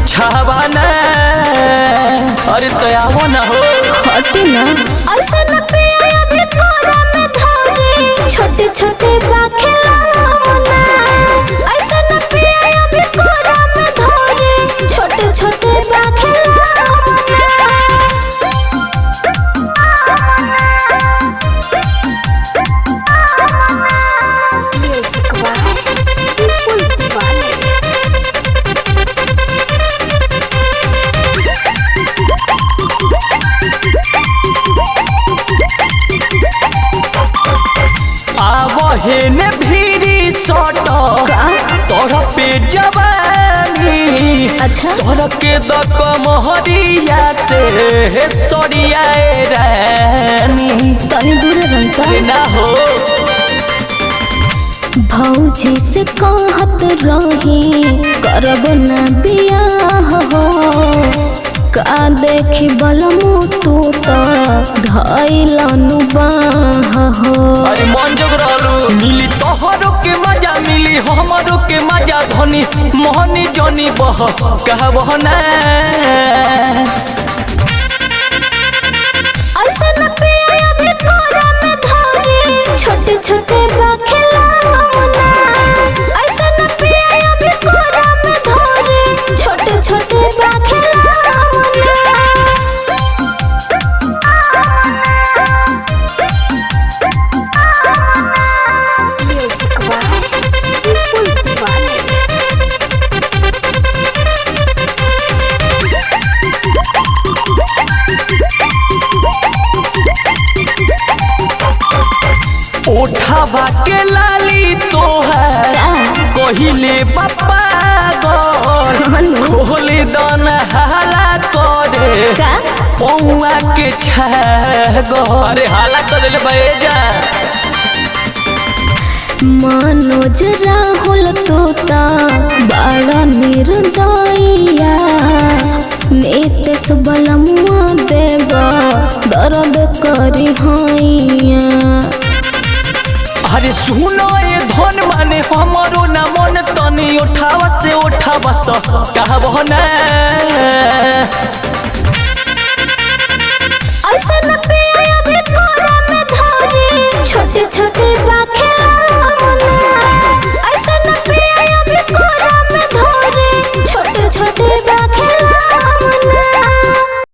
बिछावा ना। अरे तो आवो ना हो हटे ना ऐसे न पिया भी कोरा में धरे छोटे छोटे बाखेला ना। ऐसे न पिया भी कोरा में धरे छोटे छोटे बाखेला ना। हेने भीरी सट तोरा पे जवानी। अच्छा तोरा के द कमहरिया से सरिया रानी तनी दूर रहता ना हो। भौजी से कहत रही करब ना बियाह हो का देखी बलमु तू तो धैलनु बाह हो। अरे मन जोग रहलू मिली तोहरो के मजा मिली हमरो के मजा धनी मोहनी जनी बह कहबह ना। ऐसे न पिया भी कोरा में धरे छोटे छोटे बाखेला ना। ऐसे न पिया भी कोरा में धरे छोटे छोटे बाखेला ना। उठावा के लाली तोहर कहिले पप्पा खोली दन हाला करे पौआ के छागो। अरे हाला कर दिले भैया मनोज राहुल तोता बड़ा निर्दयिया नीतीश बलमुआ देवा दर्द करी हैया। अरे सुनो ये धन माने हमरो ना मन तनी उठावा से उठावा स कहबह ना।